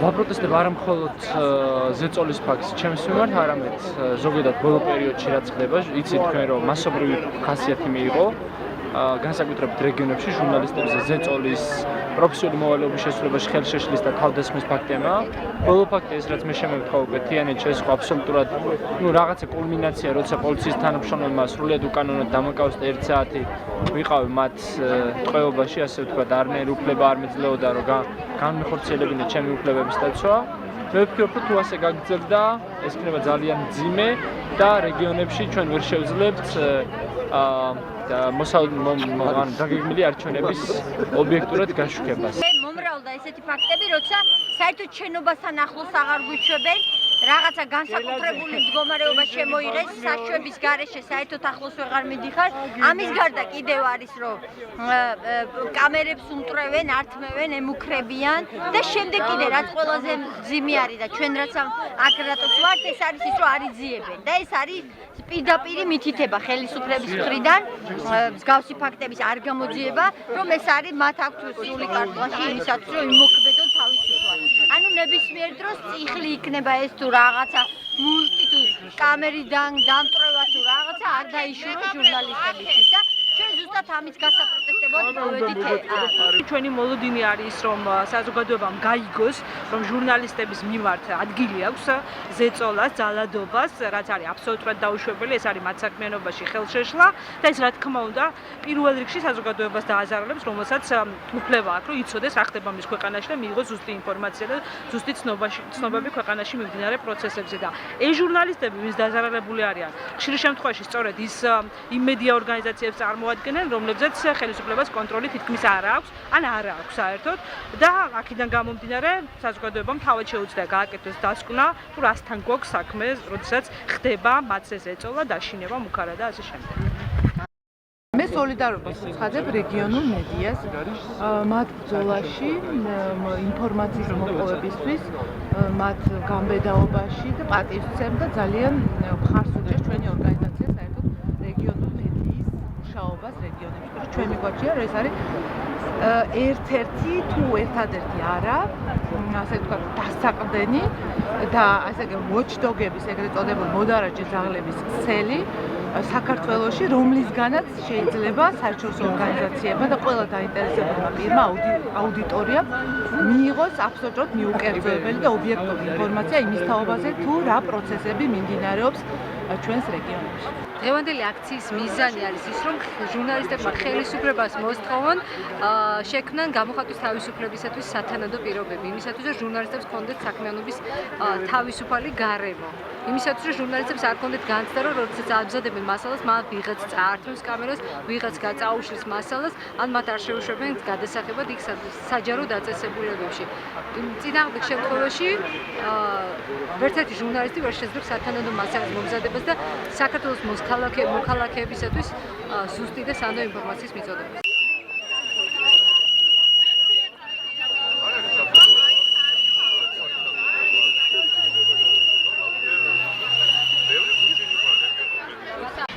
ვაპროტესტებ არა მხოლოდ ზეწოლის ფაქტს ჩემს მიმართ, არამედ ზოგადად ბოლო პერიოდში რაც ხდება, იცით თქვენ რომ მასობრივი ხასიათი მიიღო განსაკუთრებით რეგიონებში ჟურნალისტებზე ზეწოლის პროფესიული მოვალეობის შესრულებაში ხელშეშლის და თავდასხმის ფაქტებია. ბოლო ფაქტი ეს რაც მე შემევთხოვ უკვე თიანეთში ეს აბსოლუტურად რაღაცა კულმინაცია, როცა პოლიციის თანამშრომლებმა სრულიად უკანონოდ დამაკავეს 1 საათი ვიყავი მათ ტყვეობაში, ასე ვთქვათ, არნაირი უფლება არ მეძლეოდა რომ განმეხორციელებინა ჩემი უფლებების დაცვა. მე ვფიქრობ, რომ თუ ასე გაგრძელდა, ეს იქნება ძალიან მძიმე და რეგიონებში ჩვენ ვერ შევძლებთ დაგეგმილი არჩევნების ობიექტურად გაშუქებას. მომრავლდა ესეთი ფაქტები, როცა საერთოდ შენობასთან ახლოს აღარ გვიშვებენ, რაღაცა განსაკუთრებული მდგომარეობა შემოიღეს, საშვების გარეშე საერთოდ ახლოს ვეღარ მიდიხარ. ამის გარდა კიდევ არის, რომ კამერებს უმტვრევენ, ართმევენ, ემუქრებიან და შემდეგ კიდე რაც ყველაზე მძიმე არის და ჩვენ რაც აქ რატოს ვართ, ეს არის ის, რომ არ იძიებენ და ეს არის პირდაპირი მითითება ხელისუფლების მხრიდან მსგავსი ფაქტების არ გამოძიება, რომ ეს არის მათ აქვთ სრული კარტონში იმისათვის, რომ იმოქმედონ თავისუფლად. ანუ ნებისმიერ დროს წიხლი იქნება ეს თუ რაღაცა მუშტი თუ კამერიდან დამტვრევა თუ რაღაცა არ დაიშურო ჟურნალისტებისთვის და ჩვენ ზუსტად ამის გასაპროტესტებლად მოვედით. ჩვენი მოლოდინი არის რომ საზოგადოებამ გაიგოს რომ ჟურნალისტების მიმართ ადგილი აქვს ზეწოლას, ძალადობას, რაც არის აბსოლუტურად დაუშვებელი, ეს არის მათ საქმიანობაში ხელშეშლა და ეს რა თქმა უნდა პირველ რიგში საზოგადოებას დააზარალებს, რომელსაც უფლება აქვს რომ იცოდეს რა ხდება მის ქვეყანაში და მიიღოს ზუსტი ინფორმაცია და ზუსტი ცნობები ქვეყანაში მიმდინარე პროცესებზე და ეს ჟურნალისტები ვინც დაზარალებული არიან ხშირ შემთხვევაში სწორედ იმ მედია ორგანიზაციებს წარმოადგენენ, რომლებზეც ხელისუფლებას კონტროლი თითქმის არ აქვს, ან არ აქვს საერთოდ და აქედან გამომდინარე საზოგადოებამ თავად შეუძლია გააკეთოს დასკვნა, თუ რასთან გვაქვს საქმე, როდესაც ხდება მათზე ზეწოლა, დაშინება, მუქარა და ასე შემდეგ. მე სოლიდარობას ვუცხადებ რეგიონულ მედიას მათ ბრძოლაში ინფორმაციის მოპოვებისთვის, მათ გამბედაობაში და პატივისცემ და ძალიან მხარს უჭერს ჩვენი ორგანიზაცია საერთოდ რეგიონულ მედიის მუშაობას რეგიონებში. ჩვენ მიგვაჩნია, რომ ეს არის ერთ-ერთი თუ ერთადერთი არა, ასე ვთქვათ, დასაყრდენი და ასე watchdog-ების ეგრეთ წოდებული მოდარაჯე ძაღლების ქსელი საქართველოში, რომლისგანაც შეიძლება საერთაშორისო ორგანიზაციებმა და ყველა დაინტერესებულმა პირმა აუდიტორიამ მიიღოს აბსოლუტურად მიუკერძოებელი და ობიექტური ინფორმაცია იმის თაობაზე, თუ რა პროცესები მიმდინარეობს ჩვენს რეგიონებში. დღევანდელი აქციის მიზანი არის ის, რომ ჟურნალისტებმა ხელისუფლებას მოსთხოვონ შექმნან გამოხატვის თავისუფლებისათვის სათანადო პირობები, იმისათვის, რომ ჟურნალისტებს ჰქონდეთ საქმიანობის თავისუფალი გარემო. იმისათვის, რომ ჟურნალისტებს არ ჰქონდეთ განცდა, რომ როდესაც აბზადებენ მასალას, მათ ვიღაც წაართმევს კამერას, ვიღაც გაწაუშლის მასალას, ან მათ არ შეუშვებენ გადასახებად იქ საჯარო დაწესებულებებში. წინააღმდეგ შემთხვევაში ერთ-ერთი ჟურნალისტი ვერ შეძლებს სათანადო მასალის მომზადებას და საქართველოს მოქალაქეებისათვის ზუსტი და სანდო ინფორმაციის მიწოდებას.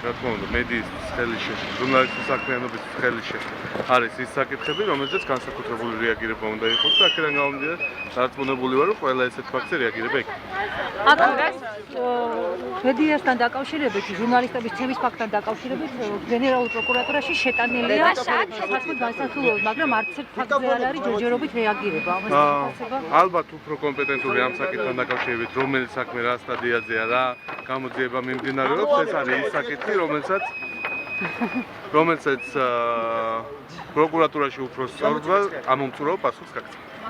რა თქმა უნდა, მედიის ხელში, ჟურნალისტის საქმიანობის ხელში არის ის საკითხები, რომელზეც განსაკუთრებული რეაგირება უნდა იყოს და აქედან გამომდინარე, დარწმუნებული ვარ, რომ ყველა ესეთ ფაქტზე რეაგირება იქნება. მედიასთან დაკავშირებით, ჟურნალისტების ცემის ფაქტთან დაკავშირებით, გენერალურ პროკურატურაში შეტანილია საქმის განსახილველი, მაგრამ არც ერთ ფაქტზე არ არის ჯერჯერობით რეაგირება. ალბათ უფრო კომპეტენტური ამ საკითხთან დაკავშირებით, რომელი საქმე რა სტადიაზეა, რა გამოძიება მიმდინარეობს, ეს არის ის საკითხი, რომელსაც პროკურატურაში უფრო სწორად ამომწურავ პასუხს გაგცემ.